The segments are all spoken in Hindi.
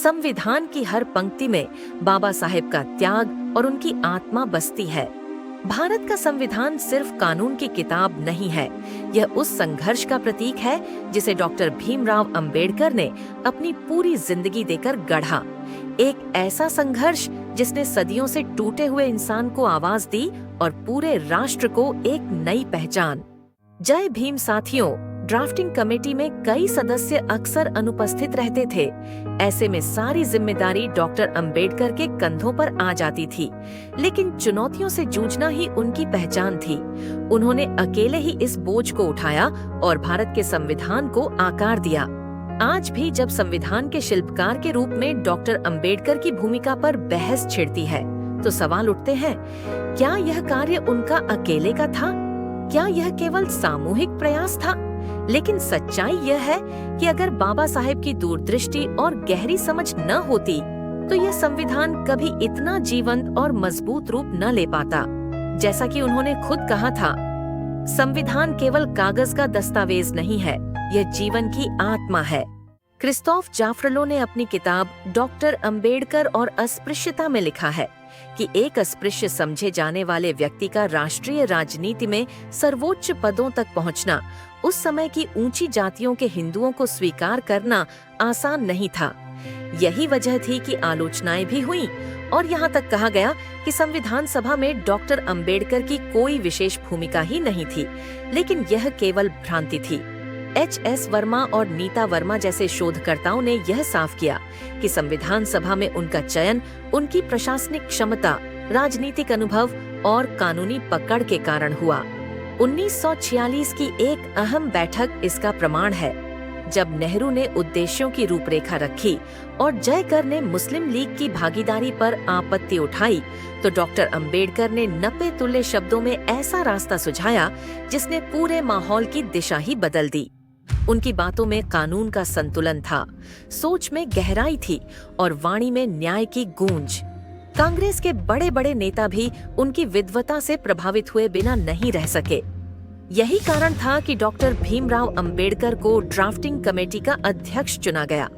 संविधान की हर पंक्ति में बाबा साहेब का त्याग और उनकी आत्मा बसती है। भारत का संविधान सिर्फ कानून की किताब नहीं है, यह उस संघर्ष का प्रतीक है जिसे डॉक्टर भीमराव अंबेडकर ने अपनी पूरी जिंदगी देकर गढ़ा। एक ऐसा संघर्ष जिसने सदियों से टूटे हुए इंसान को आवाज दी और पूरे राष्ट्र को एक नई पहचान। जय भीम साथियों, ड्राफ्टिंग कमेटी में कई सदस्य अक्सर अनुपस्थित रहते थे। ऐसे में सारी जिम्मेदारी डॉक्टर अंबेडकर के कंधों पर आ जाती थी, लेकिन चुनौतियों से जूझना ही उनकी पहचान थी। उन्होंने अकेले ही इस बोझ को उठाया और भारत के संविधान को आकार दिया। आज भी जब संविधान के शिल्पकार के रूप में डॉक्टर अंबेडकर की भूमिका पर बहस छिड़ती है, तो सवाल उठते हैं, क्या यह कार्य उनका अकेले का था? क्या यह केवल सामूहिक प्रयास था? लेकिन सच्चाई यह है कि अगर बाबा साहेब की दूरदृष्टि और गहरी समझ न होती, तो यह संविधान कभी इतना जीवंत और मजबूत रूप न ले पाता। जैसा कि उन्होंने खुद कहा था, संविधान केवल कागज का दस्तावेज नहीं है, यह जीवन की आत्मा है। क्रिस्तोफ जाफरलो ने अपनी किताब डॉक्टर अंबेडकर और अस्पृश्यता में लिखा है कि एक अस्पृश्य समझे जाने वाले व्यक्ति का राष्ट्रीय राजनीति में सर्वोच्च पदों तक पहुंचना, उस समय की ऊंची जातियों के हिंदुओं को स्वीकार करना आसान नहीं था। यही वजह थी कि आलोचनाएं भी हुईं और यहाँ तक कहा गया कि संविधान सभा में डॉक्टर अंबेडकर की कोई विशेष भूमिका ही नहीं थी, लेकिन यह केवल भ्रांति थी। H.S. वर्मा और नीता वर्मा जैसे शोधकर्ताओं ने यह साफ किया कि संविधान सभा में उनका चयन उनकी प्रशासनिक क्षमता, राजनीतिक अनुभव और कानूनी पकड़ के कारण हुआ। 1946 की एक अहम बैठक इसका प्रमाण है। जब नेहरू ने उद्देश्यों की रूपरेखा रखी और जयकर ने मुस्लिम लीग की भागीदारी पर आपत्ति उठाई, तो डॉक्टर अंबेडकर ने नपे तुल्य शब्दों में ऐसा रास्ता सुझाया जिसने पूरे माहौल की दिशा ही बदल दी। उनकी बातों में कानून का संतुलन था, सोच में गहराई थी और वाणी में न्याय की गूंज। कांग्रेस के बड़े बड़े नेता भी उनकी विद्वता से प्रभावित हुए बिना नहीं रह सके। यही कारण था कि डॉक्टर भीमराव अंबेडकर को ड्राफ्टिंग कमेटी का अध्यक्ष चुना गया।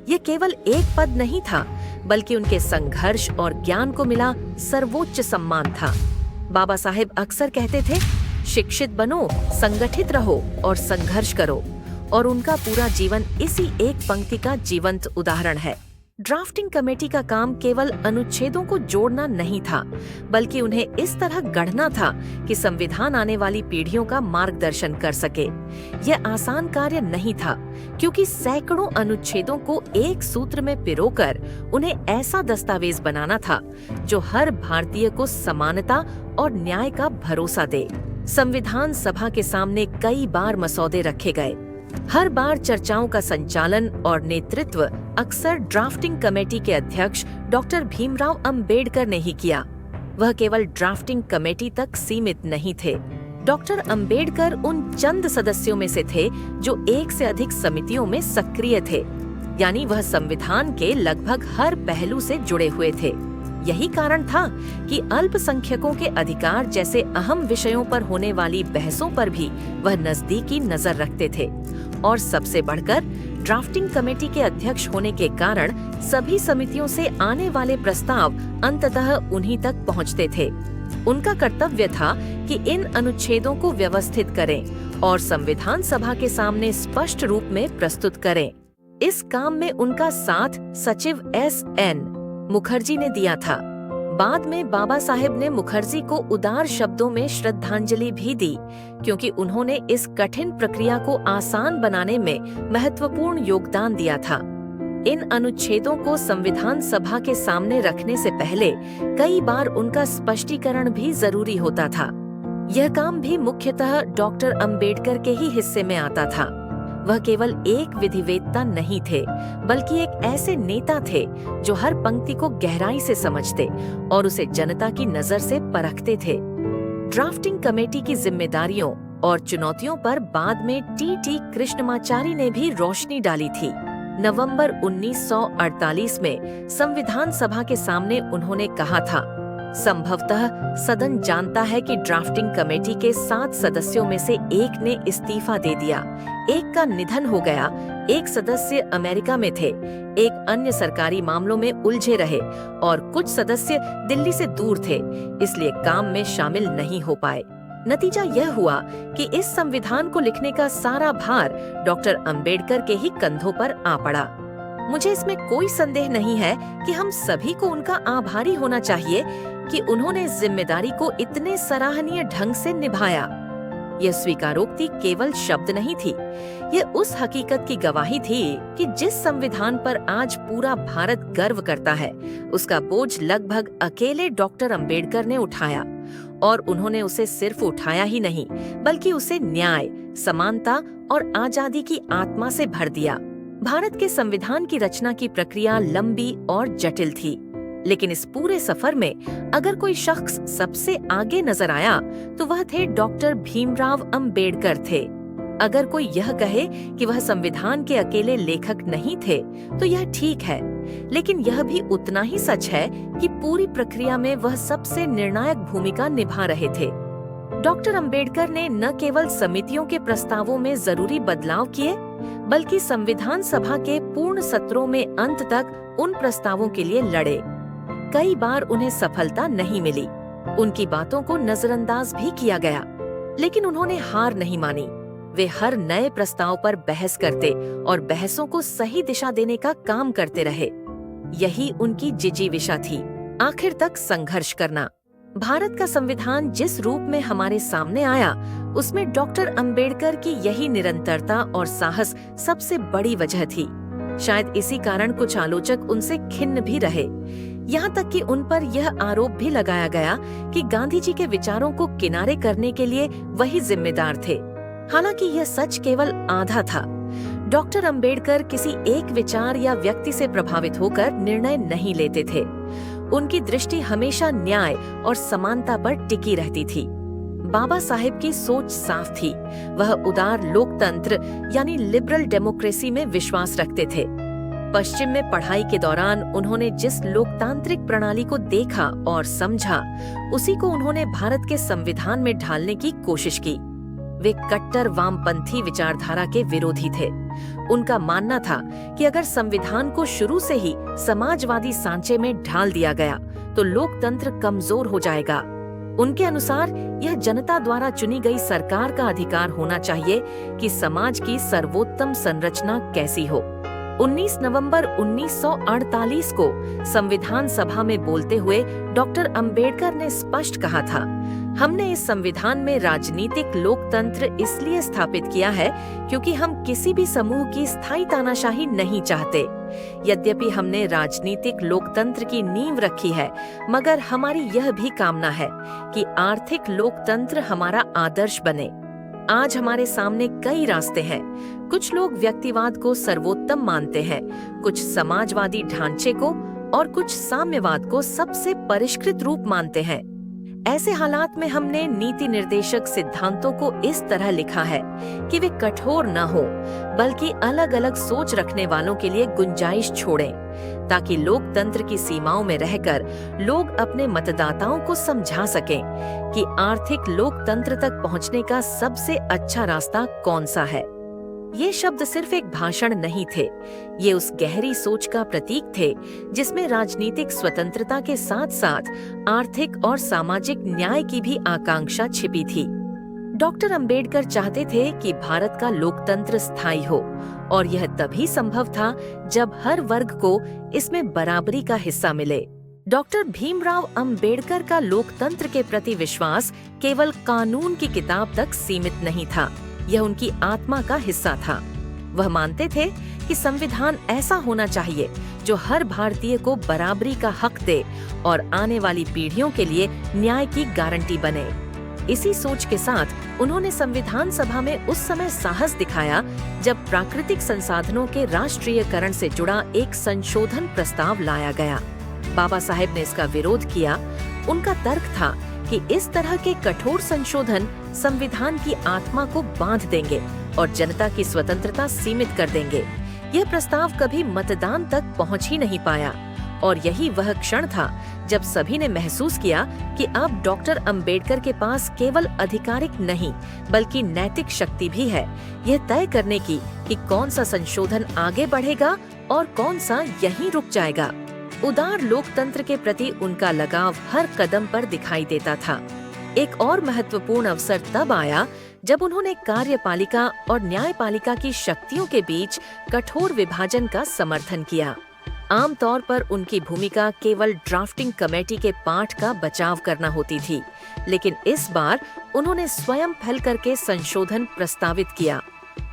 ये केवल एक पद नहीं था, बल्कि उनके संघर्ष और ज्ञान को मिला सर्वोच्च सम्मान था। बाबा साहेब अक्सर कहते थे, शिक्षित बनो, संगठित रहो और संघर्ष करो, और उनका पूरा जीवन इसी एक पंक्ति का जीवंत उदाहरण है। ड्राफ्टिंग कमेटी का काम केवल अनुच्छेदों को जोड़ना नहीं था, बल्कि उन्हें इस तरह गढ़ना था कि संविधान आने वाली पीढ़ियों का मार्गदर्शन कर सके। यह आसान कार्य नहीं था, क्योंकि सैकड़ों अनुच्छेदों को एक सूत्र में पिरोकर उन्हें ऐसा दस्तावेज बनाना था जो हर भारतीय को समानता और न्याय का भरोसा दे। संविधान सभा के सामने कई बार मसौदे रखे गए। हर बार चर्चाओं का संचालन और नेतृत्व अक्सर ड्राफ्टिंग कमेटी के अध्यक्ष डॉक्टर भीमराव अंबेडकर ने ही किया। वह केवल ड्राफ्टिंग कमेटी तक सीमित नहीं थे। डॉक्टर अंबेडकर उन चंद सदस्यों में से थे जो एक से अधिक समितियों में सक्रिय थे, यानी वह संविधान के लगभग हर पहलू से जुड़े हुए थे। यही कारण था कि अल्पसंख्यकों के अधिकार जैसे अहम विषयों पर होने वाली बहसों पर भी वह नजदीकी नजर रखते थे। और सबसे बढ़कर ड्राफ्टिंग कमेटी के अध्यक्ष होने के कारण सभी समितियों से आने वाले प्रस्ताव अंततः उन्हीं तक पहुंचते थे। उनका कर्तव्य था कि इन अनुच्छेदों को व्यवस्थित करें और संविधान सभा के सामने स्पष्ट रूप में प्रस्तुत करें। इस काम में उनका साथ सचिव S.N. मुखर्जी ने दिया था। बाद में बाबा साहेब ने मुखर्जी को उदार शब्दों में श्रद्धांजलि भी दी, क्योंकि उन्होंने इस कठिन प्रक्रिया को आसान बनाने में महत्वपूर्ण योगदान दिया था। इन अनुच्छेदों को संविधान सभा के सामने रखने से पहले कई बार उनका स्पष्टीकरण भी जरूरी होता था। यह काम भी मुख्यतः डॉक्टर अंबेडकर के ही हिस्से में आता था। वह केवल एक विधिवेत्ता नहीं थे, बल्कि एक ऐसे नेता थे जो हर पंक्ति को गहराई से समझते और उसे जनता की नजर से परखते थे। ड्राफ्टिंग कमेटी की जिम्मेदारियों और चुनौतियों पर बाद में T.T. कृष्णमाचारी ने भी रोशनी डाली थी। नवंबर 1948 में संविधान सभा के सामने उन्होंने कहा था, संभवतः सदन जानता है कि ड्राफ्टिंग कमेटी के 7 सदस्यों में से एक ने इस्तीफा दे दिया, एक का निधन हो गया, एक सदस्य अमेरिका में थे, एक अन्य सरकारी मामलों में उलझे रहे और कुछ सदस्य दिल्ली से दूर थे, इसलिए काम में शामिल नहीं हो पाए। नतीजा यह हुआ कि इस संविधान को लिखने का सारा भार डॉक्टर अंबेडकर के ही कंधों पर आ पड़ा। मुझे इसमें कोई संदेह नहीं है कि हम सभी को उनका आभारी होना चाहिए कि उन्होंने इस जिम्मेदारी को इतने सराहनीय ढंग से निभाया। यह स्वीकारोक्ति केवल शब्द नहीं थी, यह उस हकीकत की गवाही थी कि जिस संविधान पर आज पूरा भारत गर्व करता है, उसका बोझ लगभग अकेले डॉक्टर अंबेडकर ने उठाया। और उन्होंने उसे सिर्फ उठाया ही नहीं, बल्कि उसे न्याय, समानता और आजादी की आत्मा से भर दिया। भारत के संविधान की रचना की प्रक्रिया लंबी और जटिल थी, लेकिन इस पूरे सफर में अगर कोई शख्स सबसे आगे नजर आया तो वह थे डॉक्टर भीमराव अंबेडकर थे। अगर कोई यह कहे कि वह संविधान के अकेले लेखक नहीं थे तो यह ठीक है, लेकिन यह भी उतना ही सच है कि पूरी प्रक्रिया में वह सबसे निर्णायक भूमिका निभा रहे थे। डॉक्टर अंबेडकर ने न केवल समितियों के प्रस्तावों में जरूरी बदलाव किए, बल्कि संविधान सभा के पूर्ण सत्रों में अंत तक उन प्रस्तावों के लिए लड़े। कई बार उन्हें सफलता नहीं मिली, उनकी बातों को नजरअंदाज भी किया गया, लेकिन उन्होंने हार नहीं मानी। वे हर नए प्रस्ताव पर बहस करते और बहसों को सही दिशा देने का काम करते रहे। यही उनकी जिजीविषा थी, आखिर तक संघर्ष करना। भारत का संविधान जिस रूप में हमारे सामने आया, उसमें डॉक्टर अंबेडकर की यही निरंतरता और साहस सबसे बड़ी वजह थी। शायद इसी कारण कुछ आलोचक उनसे खिन्न भी रहे। यहाँ तक कि उन पर यह आरोप भी लगाया गया कि गांधी जी के विचारों को किनारे करने के लिए वही जिम्मेदार थे। हालांकि यह सच केवल आधा था। डॉक्टर अंबेडकर किसी एक विचार या व्यक्ति से प्रभावित होकर निर्णय नहीं लेते थे। उनकी दृष्टि हमेशा न्याय और समानता पर टिकी रहती थी। बाबा साहेब की सोच साफ थी। वह उदार लोकतंत्र यानी लिबरल डेमोक्रेसी में विश्वास रखते थे। पश्चिम में पढ़ाई के दौरान उन्होंने जिस लोकतांत्रिक प्रणाली को देखा और समझा, उसी को उन्होंने भारत के संविधान में ढालने की कोशिश की। वे कट्टर वामपंथी विचारधारा के विरोधी थे। उनका मानना था कि अगर संविधान को शुरू से ही समाजवादी सांचे में ढाल दिया गया तो लोकतंत्र कमजोर हो जाएगा। उनके अनुसार यह जनता द्वारा चुनी गई सरकार का अधिकार होना चाहिए कि समाज की सर्वोत्तम संरचना कैसी हो। 19 नवंबर 1948 को संविधान सभा में बोलते हुए डॉक्टर अंबेडकर ने स्पष्ट कहा था, हमने इस संविधान में राजनीतिक लोकतंत्र इसलिए स्थापित किया है क्योंकि हम किसी भी समूह की स्थायी तानाशाही नहीं चाहते। यद्यपि हमने राजनीतिक लोकतंत्र की नींव रखी है, मगर हमारी यह भी कामना है कि आर्थिक लोकतंत्र हमारा आदर्श बने। आज हमारे सामने कई रास्ते हैं। कुछ लोग व्यक्तिवाद को सर्वोत्तम मानते हैं, कुछ समाजवादी ढांचे को और कुछ साम्यवाद को सबसे परिष्कृत रूप मानते हैं। ऐसे हालात में हमने नीति निर्देशक सिद्धांतों को इस तरह लिखा है कि वे कठोर न हो, बल्कि अलग अलग सोच रखने वालों के लिए गुंजाइश छोड़ें, ताकि लोकतंत्र की सीमाओं में रहकर लोग अपने मतदाताओं को समझा सकें कि आर्थिक लोकतंत्र तक पहुंचने का सबसे अच्छा रास्ता कौन सा है। ये शब्द सिर्फ एक भाषण नहीं थे, ये उस गहरी सोच का प्रतीक थे जिसमें राजनीतिक स्वतंत्रता के साथ साथ आर्थिक और सामाजिक न्याय की भी आकांक्षा छिपी थी। डॉक्टर अंबेडकर चाहते थे कि भारत का लोकतंत्र स्थायी हो, और यह तभी संभव था जब हर वर्ग को इसमें बराबरी का हिस्सा मिले। डॉक्टर भीमराव अंबेडकर का लोकतंत्र के प्रति विश्वास केवल कानून की किताब तक सीमित नहीं था, यह उनकी आत्मा का हिस्सा था। वह मानते थे कि संविधान ऐसा होना चाहिए जो हर भारतीय को बराबरी का हक दे और आने वाली पीढ़ियों के लिए न्याय की गारंटी बने। इसी सोच के साथ उन्होंने संविधान सभा में उस समय साहस दिखाया जब प्राकृतिक संसाधनों के राष्ट्रीयकरण से जुड़ा एक संशोधन प्रस्ताव लाया गया। बाबा साहेब ने इसका विरोध किया। उनका तर्क था कि इस तरह के कठोर संशोधन संविधान की आत्मा को बांध देंगे और जनता की स्वतंत्रता सीमित कर देंगे। यह प्रस्ताव कभी मतदान तक पहुंच ही नहीं पाया, और यही वह क्षण था जब सभी ने महसूस किया कि अब डॉक्टर अंबेडकर के पास केवल आधिकारिक नहीं बल्कि नैतिक शक्ति भी है, यह तय करने की कि कौन सा संशोधन आगे बढ़ेगा और कौन सा यहीं रुक जाएगा। उदार लोकतंत्र के प्रति उनका लगाव हर कदम पर दिखाई देता था। एक और महत्वपूर्ण अवसर तब आया जब उन्होंने कार्यपालिका और न्यायपालिका की शक्तियों के बीच कठोर विभाजन का समर्थन किया। आमतौर पर उनकी भूमिका केवल ड्राफ्टिंग कमेटी के पाठ का बचाव करना होती थी, लेकिन इस बार उन्होंने स्वयं फैल करके संशोधन प्रस्तावित किया।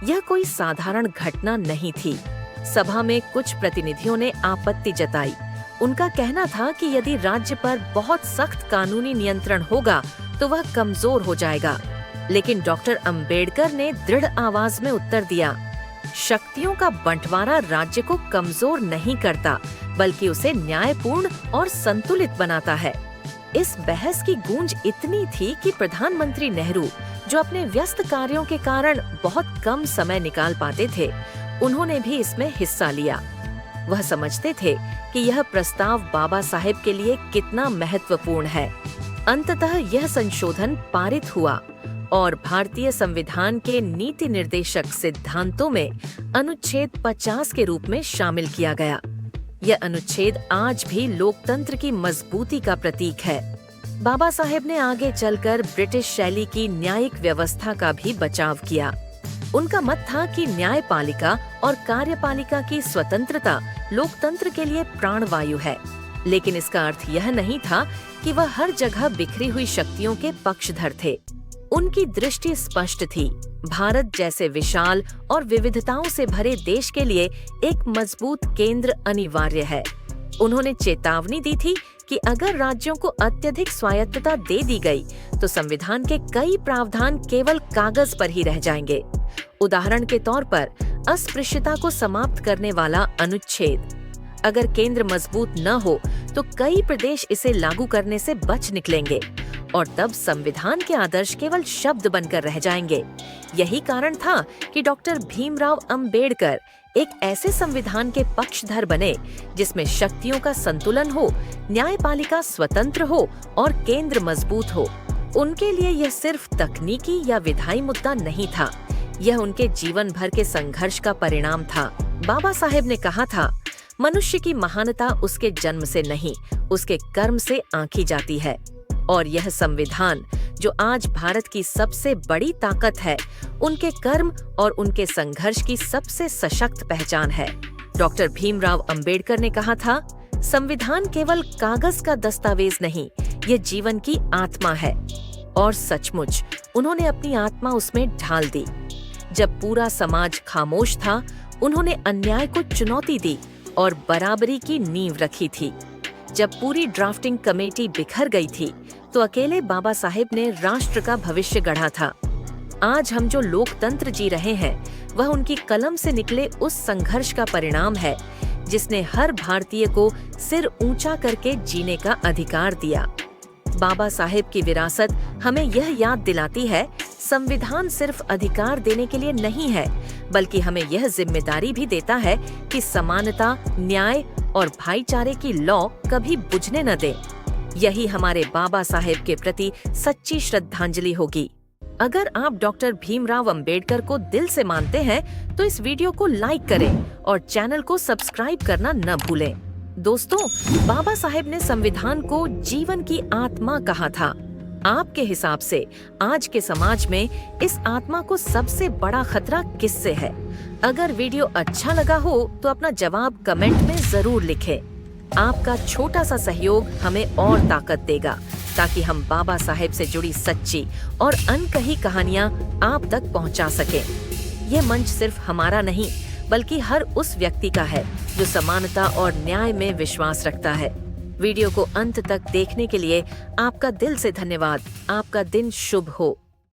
यह कोई साधारण घटना नहीं थी। सभा में कुछ प्रतिनिधियों ने आपत्ति जताई। उनका कहना था कि यदि राज्य पर बहुत सख्त कानूनी नियंत्रण होगा तो वह कमजोर हो जाएगा, लेकिन डॉक्टर अंबेडकर ने दृढ़ आवाज में उत्तर दिया, शक्तियों का बंटवारा राज्य को कमजोर नहीं करता बल्कि उसे न्यायपूर्ण और संतुलित बनाता है। इस बहस की गूंज इतनी थी कि प्रधानमंत्री नेहरू, जो अपने व्यस्त कार्यों के कारण बहुत कम समय निकाल पाते थे, उन्होंने भी इसमें हिस्सा लिया। वह समझते थे कि यह प्रस्ताव बाबा साहेब के लिए कितना महत्वपूर्ण है। अंततः यह संशोधन पारित हुआ और भारतीय संविधान के नीति निर्देशक सिद्धांतों में अनुच्छेद 50 के रूप में शामिल किया गया। यह अनुच्छेद आज भी लोकतंत्र की मजबूती का प्रतीक है। बाबा साहेब ने आगे चलकर ब्रिटिश शैली की न्यायिक व्यवस्था का भी बचाव किया। उनका मत था कि न्यायपालिका और कार्यपालिका की स्वतंत्रता लोकतंत्र के लिए प्राणवायु है, लेकिन इसका अर्थ यह नहीं था कि वह हर जगह बिखरी हुई शक्तियों के पक्षधर थे। उनकी दृष्टि स्पष्ट थी। भारत जैसे विशाल और विविधताओं से भरे देश के लिए एक मजबूत केंद्र अनिवार्य है। उन्होंने चेतावनी दी थी कि अगर राज्यों को अत्यधिक स्वायत्तता दे दी गई तो संविधान के कई प्रावधान केवल कागज पर ही रह जाएंगे। उदाहरण के तौर पर अस्पृश्यता को समाप्त करने वाला अनुच्छेद। अगर केंद्र मजबूत न हो तो कई प्रदेश इसे लागू करने से बच निकलेंगे और तब संविधान के आदर्श केवल शब्द बनकर रह जाएंगे। यही कारण था कि डॉक्टर भीमराव अंबेडकर एक ऐसे संविधान के पक्षधर बने जिसमें शक्तियों का संतुलन हो, न्यायपालिका स्वतंत्र हो और केंद्र मजबूत हो। उनके लिए यह सिर्फ तकनीकी या विधायी मुद्दा नहीं था, यह उनके जीवन भर के संघर्ष का परिणाम था। बाबा साहेब ने कहा था, मनुष्य की महानता उसके जन्म से नहीं, उसके कर्म से आंकी जाती है। और यह संविधान, जो आज भारत की सबसे बड़ी ताकत है, उनके कर्म और उनके संघर्ष की सबसे सशक्त पहचान है। डॉक्टर भीमराव अंबेडकर ने कहा था, संविधान केवल कागज का दस्तावेज नहीं, यह जीवन की आत्मा है। और सचमुच उन्होंने अपनी आत्मा उसमें ढाल दी। जब पूरा समाज खामोश था, उन्होंने अन्याय को चुनौती दी और बराबरी की नींव रखी थी। जब पूरी ड्राफ्टिंग कमेटी बिखर गई थी तो अकेले बाबा साहेब ने राष्ट्र का भविष्य गढ़ा था। आज हम जो लोकतंत्र जी रहे हैं, वह उनकी कलम से निकले उस संघर्ष का परिणाम है जिसने हर भारतीय को सिर ऊंचा करके जीने का अधिकार दिया। बाबा साहेब की विरासत हमें यह याद दिलाती है, संविधान सिर्फ अधिकार देने के लिए नहीं है, बल्कि हमें यह जिम्मेदारी भी देता है कि समानता, न्याय और भाईचारे की लौ कभी बुझने न दे। यही हमारे बाबा साहेब के प्रति सच्ची श्रद्धांजलि होगी। अगर आप डॉक्टर भीमराव अंबेडकर को दिल से मानते हैं तो इस वीडियो को लाइक करें और चैनल को सब्सक्राइब करना न भूलें। दोस्तों, बाबा साहेब ने संविधान को जीवन की आत्मा कहा था। आपके हिसाब से आज के समाज में इस आत्मा को सबसे बड़ा खतरा किससे है? अगर वीडियो अच्छा लगा हो तो अपना जवाब कमेंट में जरूर लिखें। आपका छोटा सा सहयोग हमें और ताकत देगा ताकि हम बाबा साहेब से जुड़ी सच्ची और अनकही कहानियां आप तक पहुंचा सकें। यह मंच सिर्फ हमारा नहीं, बल्कि हर उस व्यक्ति का है जो समानता और न्याय में विश्वास रखता है। वीडियो को अंत तक देखने के लिए आपका दिल से धन्यवाद। आपका दिन शुभ हो।